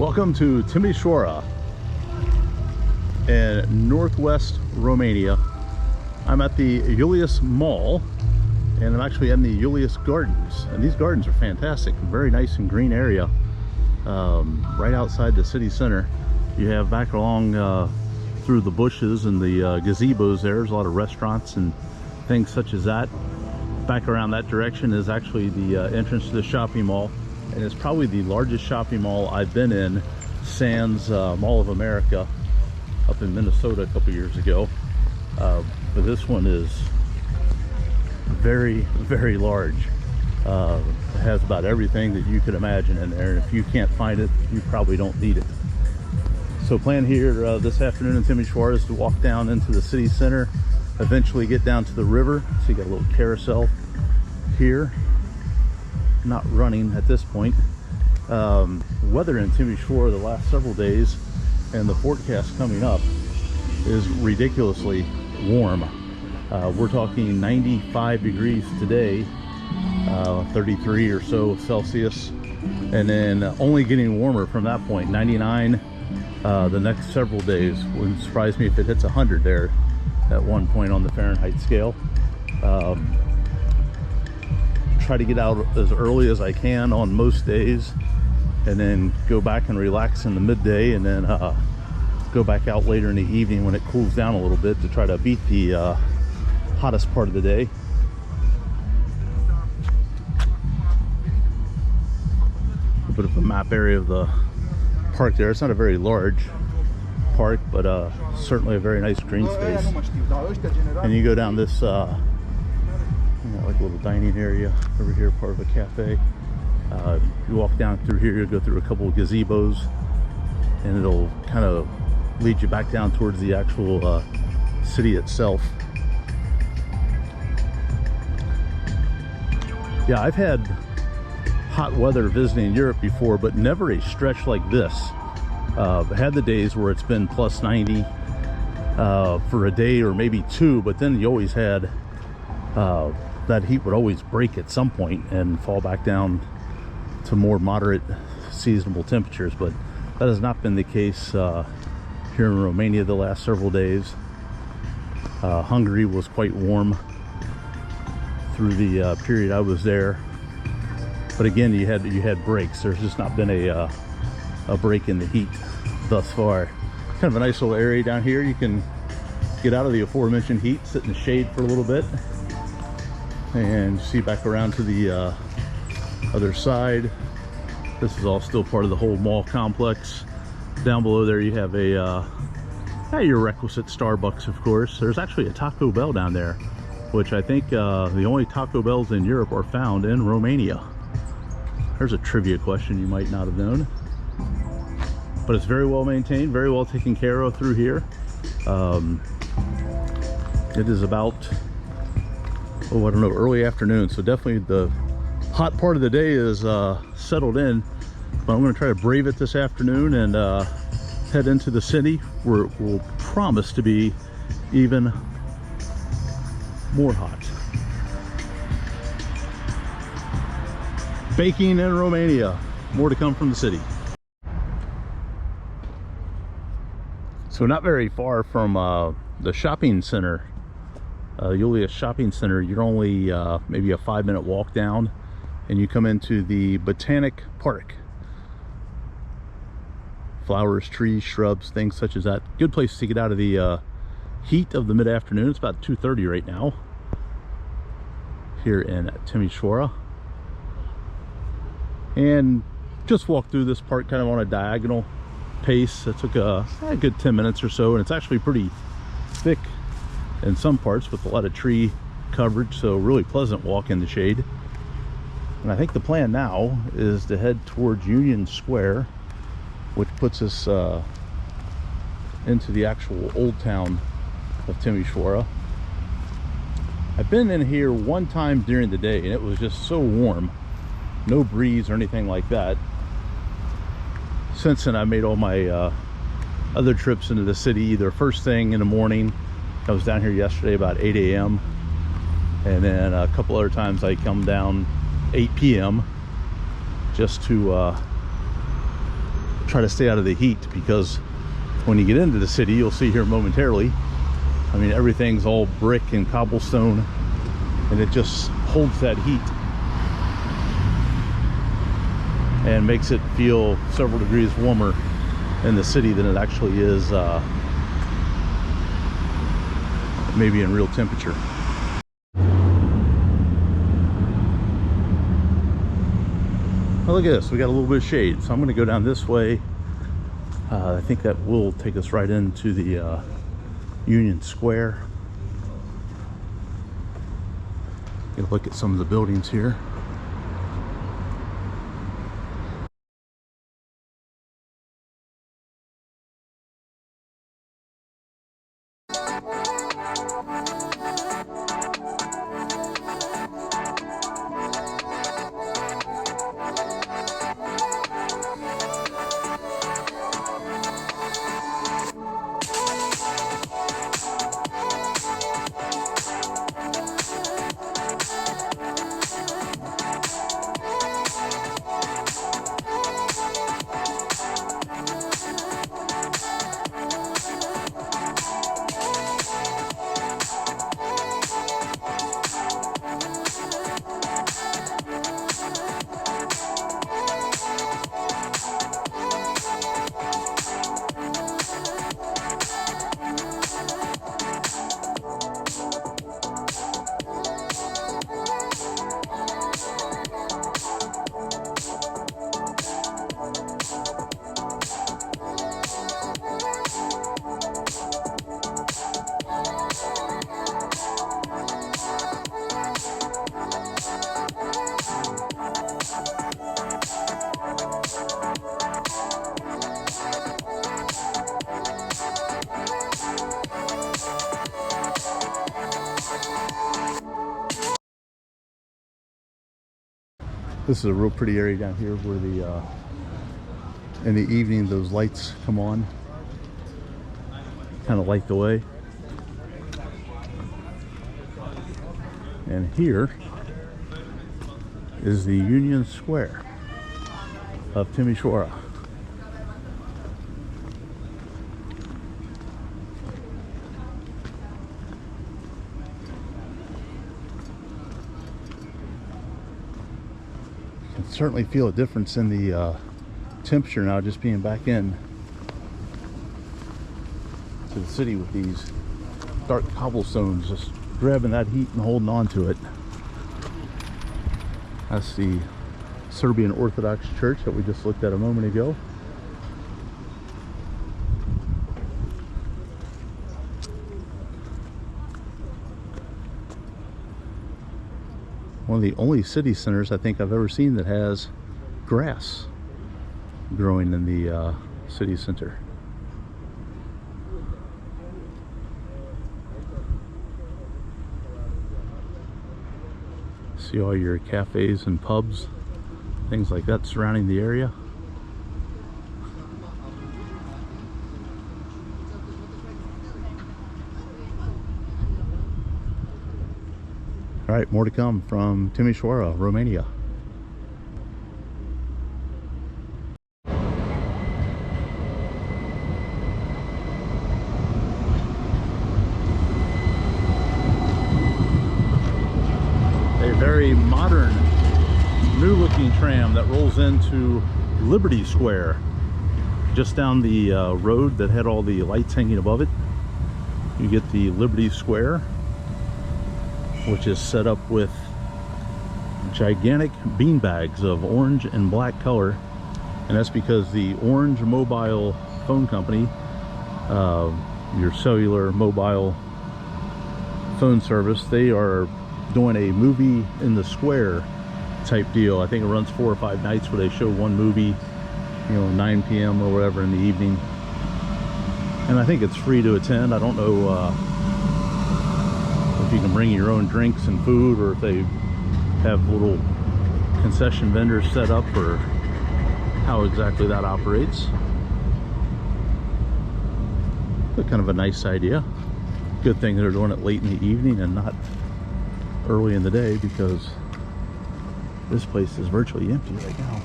Welcome to Timisoara in northwest Romania. I'm at the Iulius Mall and I'm actually in the Iulius Gardens, and these gardens are fantastic. Very nice and green area right outside the city center. You have back along through the bushes and the gazebos there's a lot of restaurants and things such as that. Back around that direction is actually the entrance to the shopping mall, and it's probably the largest shopping mall I've been in sans Mall of America up in Minnesota a couple years ago. But this one is very, very large. It has about everything that you could imagine in there, and if you can't find it, you probably don't need it. So plan here this afternoon in Timisoara is to walk down into the city center, eventually get down to the river. So you got a little carousel here, not running at this point. Weather in Timisoara the last several days and the forecast coming up is ridiculously warm. We're talking 95 degrees today, 33 or so Celsius, and then only getting warmer from that point. 99 the next several days. Wouldn't surprise me if it hits 100 there at one point on the Fahrenheit scale. Try to get out as early as I can on most days, and then go back and relax in the midday, and then go back out later in the evening when it cools down a little bit to try to beat the hottest part of the day. A bit of a map area of the park there. It's not a very large park, but certainly a very nice green space. And you go down this like a little dining area over here, part of a cafe. You walk down through here, you'll go through a couple of gazebos, and it'll kind of lead you back down towards the actual city itself. Yeah, I've had hot weather visiting Europe before, but never a stretch like this. Had the days where it's been plus 90 for a day or maybe two, but then you always had that heat would always break at some point and fall back down to more moderate seasonable temperatures. But that has not been the case here in Romania the last several days. Hungary was quite warm through the period I was there, but again, you had breaks. There's just not been a break in the heat thus far. Kind of a nice little area down here. You can get out of the aforementioned heat, sit in the shade for a little bit, and see back around to the other side. This is all still part of the whole mall complex. Down below there you have a your requisite Starbucks, of course. There's actually a Taco Bell down there, which I think the only Taco Bells in Europe are found in Romania. There's a trivia question you might not have known. But it's very well maintained, very well taken care of through here. It is about, oh, I don't know, early afternoon, so definitely the hot part of the day is settled in. But I'm going to try to brave it this afternoon and head into the city, where it will promise to be even more hot. Baking in Romania. More to come from the city. So not very far from the shopping center, Iulius Shopping Center. You're only maybe a 5-minute walk down, and you come into the Botanic Park. Flowers, trees, shrubs, things such as that. Good place to get out of the heat of the mid-afternoon. It's about 2:30 right now here in Timisoara, and just walk through this park kind of on a diagonal pace. It took a good 10 minutes or so, and it's actually pretty thick in some parts with a lot of tree coverage, so really pleasant walk in the shade. And I think the plan now is to head towards Union Square, which puts us into the actual old town of Timisoara. I've been in here one time during the day, and it was just so warm, no breeze or anything like that. Since then, I made all my other trips into the city either first thing in the morning. I was down here yesterday about 8 a.m. and then a couple other times I come down 8 p.m. just to try to stay out of the heat, because when you get into the city, you'll see here momentarily, I mean, everything's all brick and cobblestone, and it just holds that heat and makes it feel several degrees warmer in the city than it actually is maybe in real temperature. Well, look at this, we got a little bit of shade, so I'm going to go down this way. I think that will take us right into the Union Square. Get a look at some of the buildings here. This is a real pretty area down here where the in the evening those lights come on, kind of light the way. And here is the Union Square of Timisoara. Certainly feel a difference in the temperature now, just being back in to the city with these dark cobblestones, just grabbing that heat and holding on to it. That's the Serbian Orthodox Church that we just looked at a moment ago. One of the only city centers I think I've ever seen that has grass growing in the city center. See all your cafes and pubs, things like that surrounding the area. All right, more to come from Timisoara, Romania. A very modern, new-looking tram that rolls into Liberty Square, just down the road that had all the lights hanging above it. You get the Liberty Square, which is set up with gigantic bean bags of orange and black color, and that's because the Orange Mobile phone company, your cellular mobile phone service, they are doing a movie in the square type deal. I think it runs 4 or 5 nights where they show one movie, you know, 9 p.m. or whatever in the evening, and I think it's free to attend. I don't know if you can bring your own drinks and food, or if they have little concession vendors set up, or how exactly that operates. But kind of a nice idea. Good thing they're doing it late in the evening and not early in the day, because this place is virtually empty right now.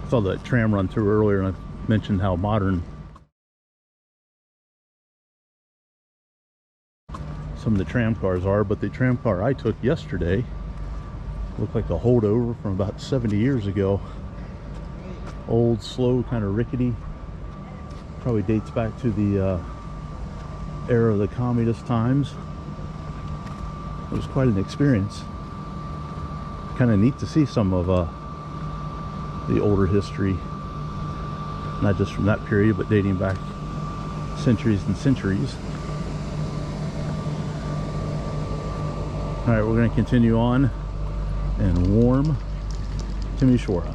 Saw that tram run through earlier, and I mentioned how modern some of the tram cars are, but the tram car I took yesterday looked like a holdover from about 70 years ago. Old, slow, kind of rickety. Probably dates back to the era of the communist times. It was quite an experience. Kind of neat to see some of the older history, not just from that period, but dating back centuries and centuries. All right, we're going to continue on in warm Timisoara.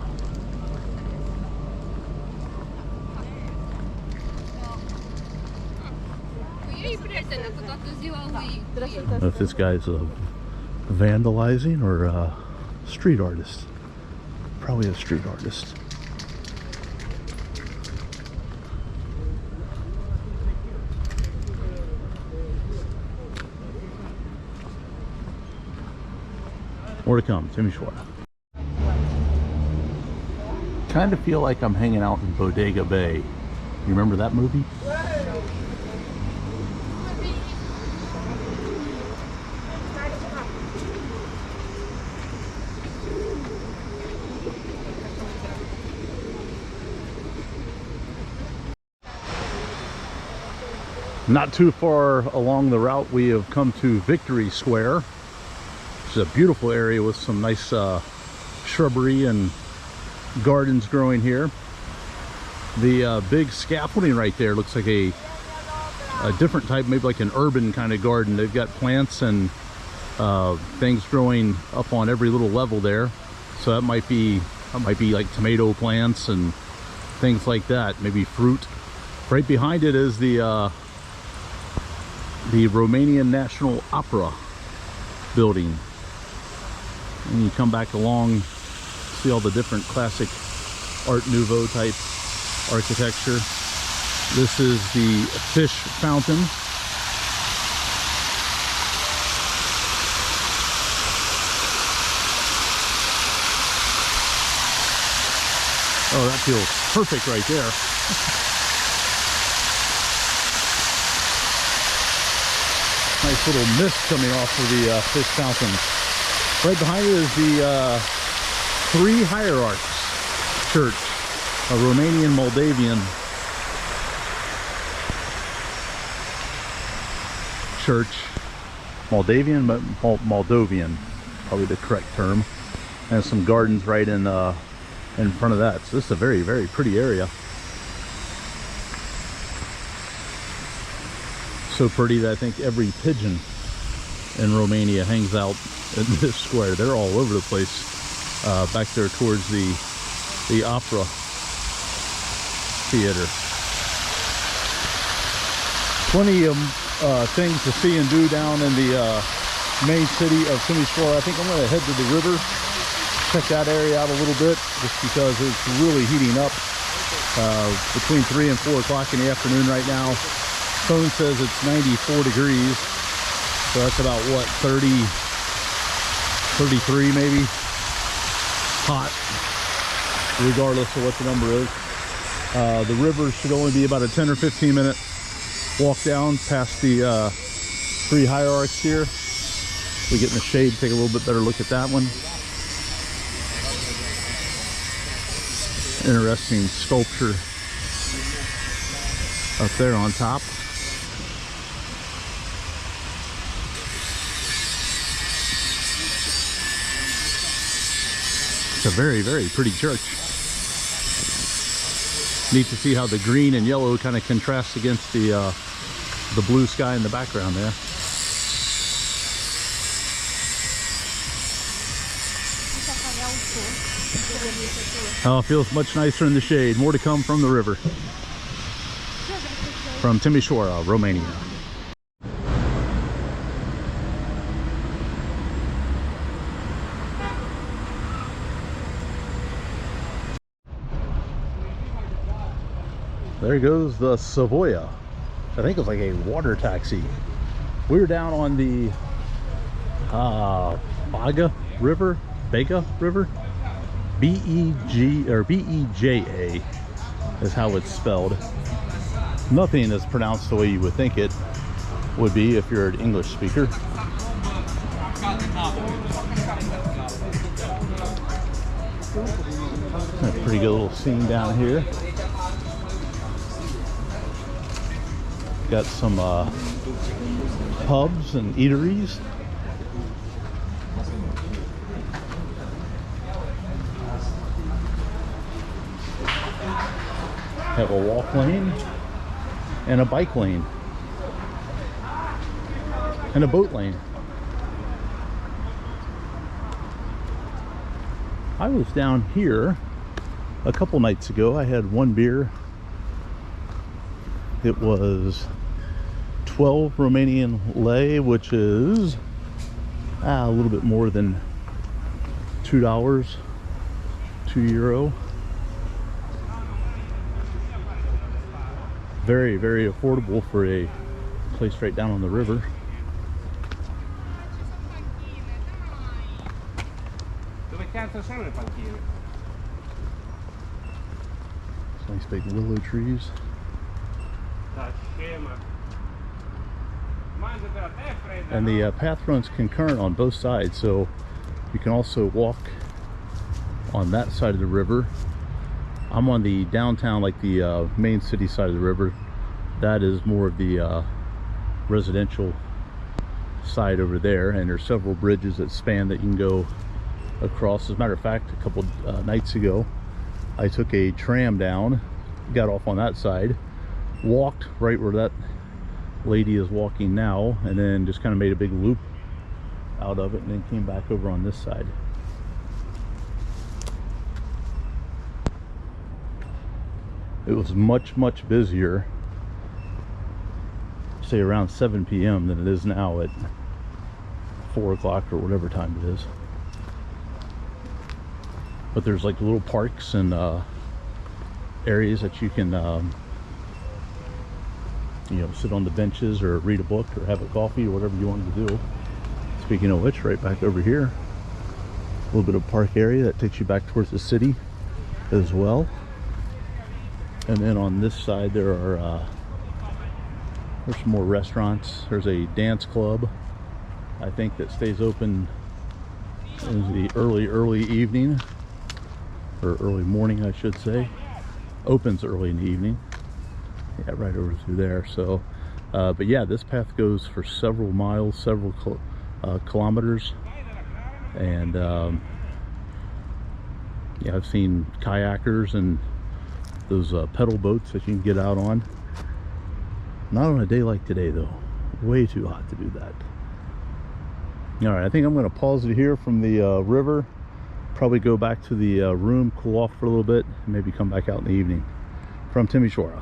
I don't know if this guy's vandalizing or a street artist. Probably a street artist. More to come, Timisoara. Kind of feel like I'm hanging out in Bega Bay. You remember that movie? Not too far along the route, we have come to Victory Square. It's a beautiful area with some nice shrubbery and gardens growing here. The big scaffolding right there looks like a different type, maybe like an urban kind of garden. They've got plants and things growing up on every little level there. So that might be like tomato plants and things like that. Maybe fruit. Right behind it is the Romanian National Opera building. And you come back along, see all the different classic Art Nouveau type architecture. This is the fish fountain. Oh, that feels perfect right there. Nice little mist coming off of the fish fountain. Right behind it is the Three Hierarchs Church, a Romanian Moldavian church. Moldavian, but Moldovan, probably the correct term. And some gardens right in front of that. So this is a very, very pretty area. So pretty that I think every pigeon in Romania hangs out in this square. They're all over the place back there towards the opera theater. Plenty of things to see and do down in the main city of Timisoara. I think I'm going to head to the river, check that area out a little bit, just because it's really heating up between 3 and 4 o'clock in the afternoon right now. Phone says it's 94 degrees, so that's about what, 30, 33 maybe. Hot, regardless of what the number is. The river should only be about a 10 or 15 minute walk down past the Three Hierarchs here. We get in the shade, take a little bit better look at that one. Interesting sculpture up there on top. It's a very, very pretty church. Neat to see how the green and yellow kind of contrasts against the blue sky in the background there. Oh, it feels much nicer in the shade. More to come from the river. From Timisoara, Romania. There goes the Savoia. I think it was like a water taxi. We were down on the Bega River. B-E-G or B-E-J-A is how it's spelled. Nothing is pronounced the way you would think it would be if you're an English speaker. A pretty good little scene down here. Got some pubs and eateries. Have a walk lane and a bike lane and a boat lane. I was down here a couple nights ago. I had one beer. It was 12 Romanian lei, which is a little bit more than $2, €2. Very, very affordable for a place right down on the river. Nice big willow trees. And the path runs concurrent on both sides, so you can also walk on that side of the river. I'm on the downtown, like the main city side of the river. That is more of the residential side over there, and there's several bridges that span that you can go across. As a matter of fact, a couple nights ago, I took a tram down, got off on that side, walked right where that lady is walking now, and then just kind of made a big loop out of it, and then came back over on this side. It was much busier, say around 7 p.m. than it is now at 4 o'clock or whatever time it is. But there's like little parks and areas that you can you know, sit on the benches or read a book or have a coffee or whatever you want to do. Speaking of which, right back over here, a little bit of park area that takes you back towards the city as well. And then on this side there are there's some more restaurants. There's a dance club, I think, that stays open in the early evening, or early morning I should say. Opens early in the evening. Yeah, right over through there. So but yeah, this path goes for several miles, several kilometers, and yeah, I've seen kayakers and those pedal boats that you can get out on. Not on a day like today though. Way too hot to do that. All right, I think I'm going to pause it here from the river. Probably go back to the room, cool off for a little bit, and maybe come back out in the evening. From Timisoara.